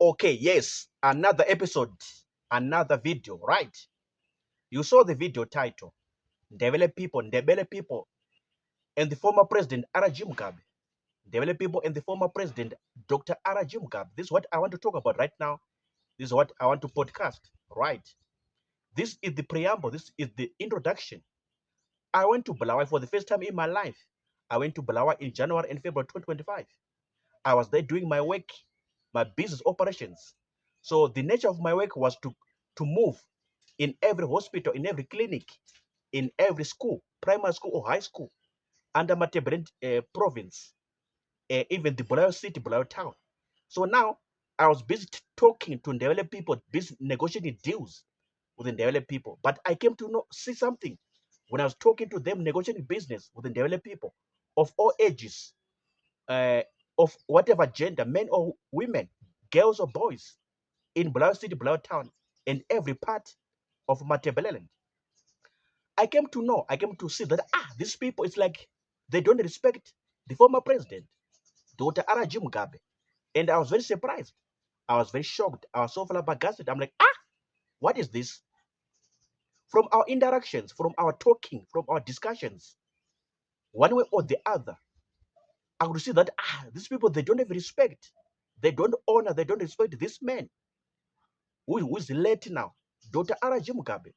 Okay, yes, another episode, another video, right? You saw the video title, Ndebele people, and the former president, Araji Mugabe. Ndebele people and the former president, Dr. Araji Mugabe. This is what I want to talk about right now. This is what I want to podcast, right? This is the preamble. This is the introduction. I went to Bulawayo for the first time in my life. I went to Bulawayo in January and February 2025. I was there doing my work, my business operations. So the nature of my work was to move in every hospital, in every clinic, in every school, primary school or high school, under Matebele province, even the Bulawayo city, Bulawayo town. So now I was busy talking to Ndebele people, busy negotiating deals with the Ndebele people. But I came to see something when I was talking to them, negotiating business with the Ndebele people of all ages, uh, of whatever gender, men or women, girls or boys, in Bulawayo city, Bulawayo town, and every part of Matebeleland. I came to see that these people, it's like they don't respect the former president, Dr. Araji Mugabe. And I was very surprised. I was very shocked. I was so flabbergasted. I'm like, what is this? From our interactions, from our talking, from our discussions, one way or the other, I would see that these people, they don't have respect. They don't honor, they don't respect this man who is late now, Dr. Araji Mugabe,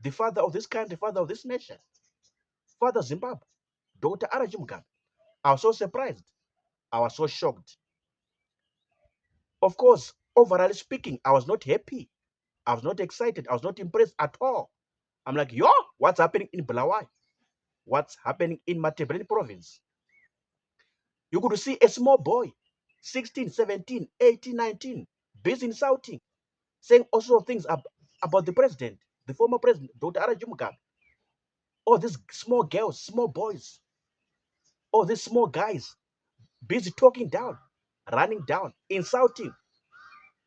the father of this country, father of this nation, father Zimbabwe, Dr. Araji Mugabe. I was so surprised. I was so shocked. Of course, overall speaking, I was not happy. I was not excited. I was not impressed at all. I'm like, yo, what's happening in Bulawayo? What's happening in Matebele province? You could see a small boy, 16, 17, 18, 19, busy insulting, saying all sorts of things about the president, the former president, Dr. Araji Mugabe. All these small girls, small boys, all these small guys, busy talking down, running down, insulting,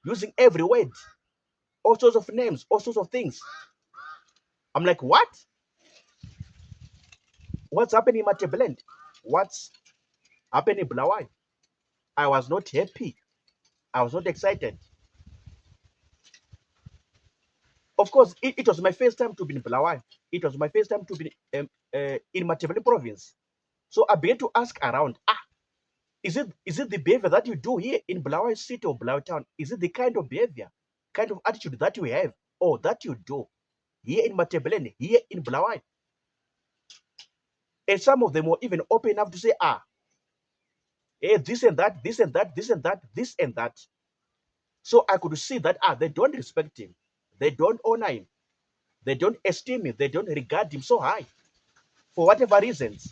using every word, all sorts of names, all sorts of things. I'm like, what? What's happening in Matebele? What's happening in Bulawayo? I was not happy. I was not excited. Of course, it was my first time to be in Bulawayo. It was my first time to be in Matebele province. So I began to ask around, is it the behavior that you do here in Bulawayo city or Bulawayo town? Is it the kind of behavior, kind of attitude that you have or that you do here in Matebele, here in Bulawayo? And some of them were even open enough to say, this and that, this and that, this and that, this and that. So I could see that they don't respect him, they don't honor him, they don't esteem him, they don't regard him so high for whatever reasons.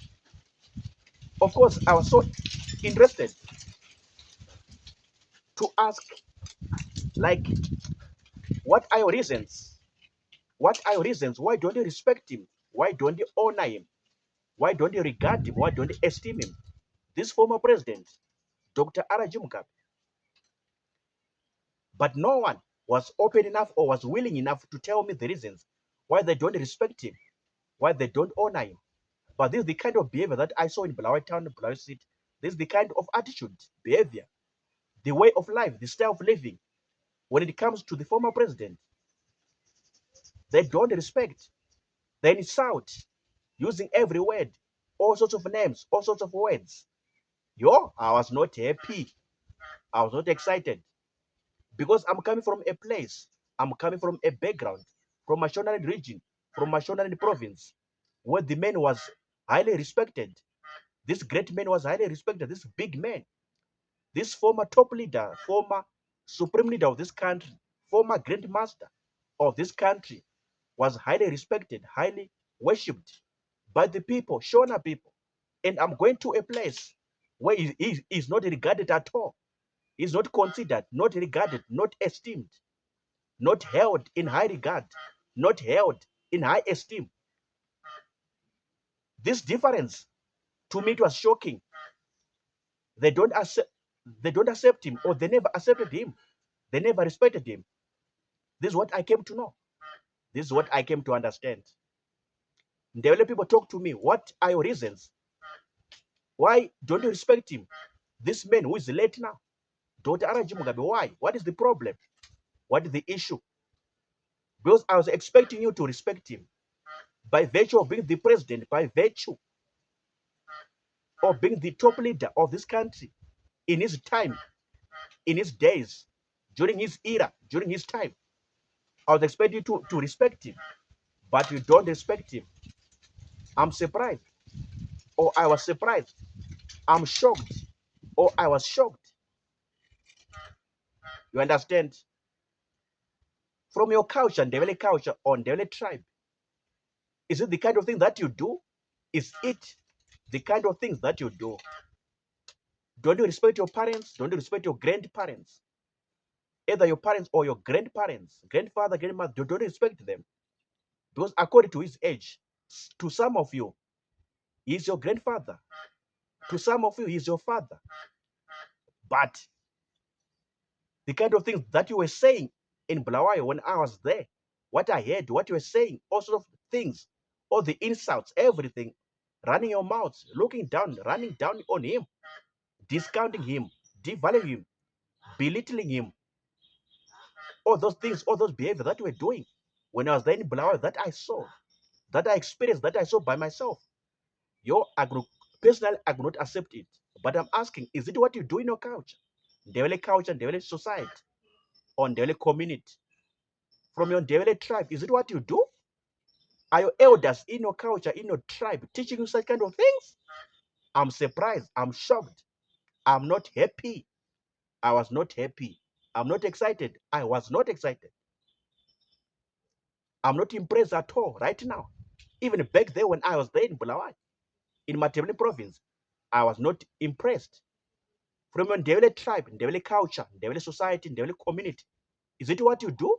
Of course, I was so interested to ask, like, what are your reasons? What are your reasons? Why don't you respect him? Why don't you honor him? Why don't you regard him? Why don't you esteem him? This former president, Dr. Araji Mugabe. But no one was open enough or was willing enough to tell me the reasons why they don't respect him, why they don't honor him. But this is the kind of behavior that I saw in Bulawayo town, Bulawayo city. This is the kind of attitude, behavior, the way of life, the style of living. When it comes to the former president, they don't respect. They insult, using every word, all sorts of names, all sorts of words. I was not happy. I was not excited because I'm coming from a place, I'm coming from a background, from Mashonaland region, from Mashonaland province, where the man was highly respected. This great man was highly respected. This big man, this former top leader, former supreme leader of this country, former grand master of this country, was highly respected, highly worshipped by the people, Shona people. And I'm going to a place where he is not regarded at all. He's not considered, not regarded, not esteemed, not held in high regard, not held in high esteem. This difference, to me, it was shocking. They don't accept him, or they never accepted him. They never respected him. This is what I came to know. This is what I came to understand. The people talk to me. What are your reasons? Why don't you respect him? This man who is late now. Dr. R.G. Mugabe, why? What is the problem? What is the issue? Because I was expecting you to respect him by virtue of being the president, by virtue of being the top leader of this country in his time, in his days, during his era, during his time. I was expecting you to respect him, but you don't respect him. I'm surprised, or I was surprised. I'm shocked, or I was shocked. You understand? From your culture, Ndebele culture, or Ndebele tribe, is it the kind of thing that you do? Is it the kind of things that you do? Don't you respect your parents? Don't you respect your grandparents? Either your parents or your grandparents, grandfather, grandmother, you don't respect them. Because according to his age, to some of you, he's your grandfather. To some of you, he's your father. But the kind of things that you were saying in Bulawayo when I was there, what I heard, what you were saying, all sort of things, all the insults, everything, running your mouth, looking down, running down on him, discounting him, devaluing him, belittling him, all those things, all those behaviors that you were doing when I was there in Bulawayo, that I saw, that I experienced, that I saw by myself. Personally, I could not accept it. But I'm asking, is it what you do in your culture? Ndebele culture, Ndebele society, or Ndebele community? From your Ndebele tribe, is it what you do? Are your elders in your culture, in your tribe, teaching you such kind of things? I'm surprised. I'm shocked. I'm not happy. I was not happy. I'm not excited. I was not excited. I'm not impressed at all right now. Even back there when I was there in Bulawayo, in Matabele province, I was not impressed. From your Ndebele tribe, Ndebele culture, Ndebele society, Ndebele community, is it what you do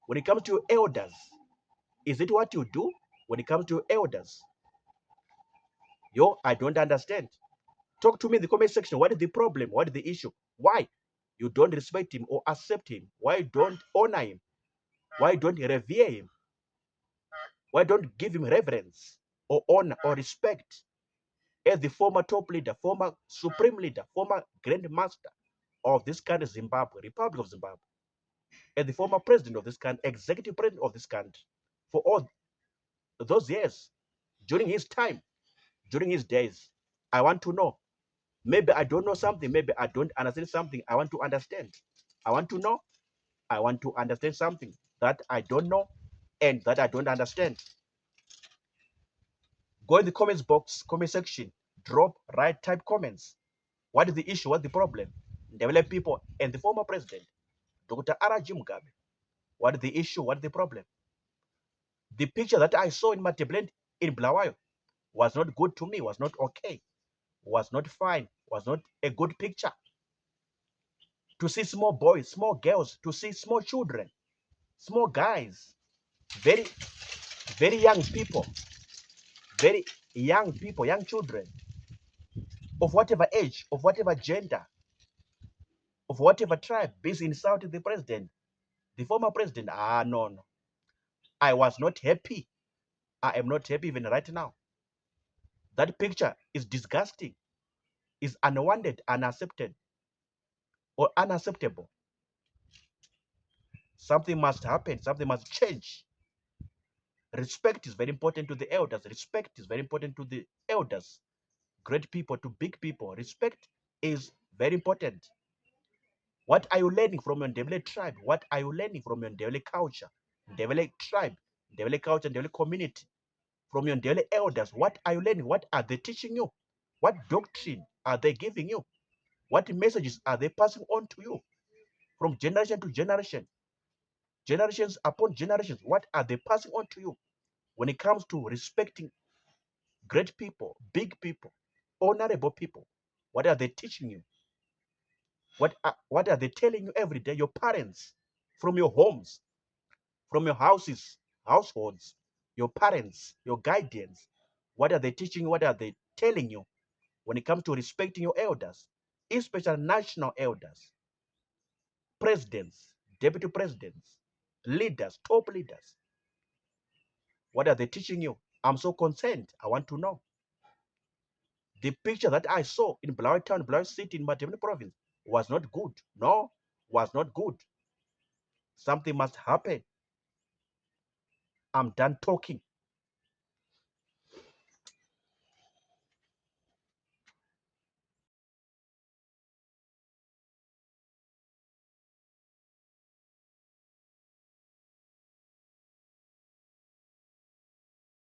when it comes to your elders? Is it what you do when it comes to your elders? Yo, I don't understand. Talk to me in the comment section. What is the problem? What is the issue? Why you don't respect him or accept him? Why you don't honor him? Why don't you revere him? Why don't give him reverence or honor or respect as the former top leader, former supreme leader, former grandmaster of this country, Zimbabwe, Republic of Zimbabwe, as the former president of this country, executive president of this country, for all those years, during his time, during his days? I want to know. Maybe I don't know something. Maybe I don't understand something. I want to understand. I want to know. I want to understand something that I don't know and that I don't understand. Go in the comments box, comment section, drop, write, type comments. What is the issue? What's the problem? Develop people and the former president, Dr. R.G. Mugabe. What is the issue? What is the problem? The picture that I saw in Matebland in Bulawayo was not good to me, was not okay, was not fine, was not a good picture. To see small boys, small girls, to see small children, small guys, very, very young people, young children, of whatever age, of whatever gender, of whatever tribe, busy insulting the president, the former president. No, no. I was not happy. I am not happy even right now. That picture is disgusting, is unwanted, unaccepted, or unacceptable. Something must happen, something must change. Respect is very important to the elders. Respect is very important to the elders. Great people to big people. Respect is very important. What are you learning from your Ndebele tribe? What are you learning from your Ndebele culture? Ndebele tribe, Ndebele culture, Ndebele community. From your Ndebele elders, what are you learning? What are they teaching you? What doctrine are they giving you? What messages are they passing on to you? From generation to generation, generations upon generations, what are they passing on to you? When it comes to respecting great people, big people, honorable people, what are they teaching you? What are they telling you every day? Your parents, from your homes, from your houses, households, your parents, your guardians, what are they teaching you? What are they telling you when it comes to respecting your elders, especially national elders, presidents, deputy presidents, leaders, top leaders? What are they teaching you? I'm so concerned. I want to know. The picture that I saw in Bulawayo town, Bulawayo city in Matabele province, was not good. No, was not good. Something must happen. I'm done talking.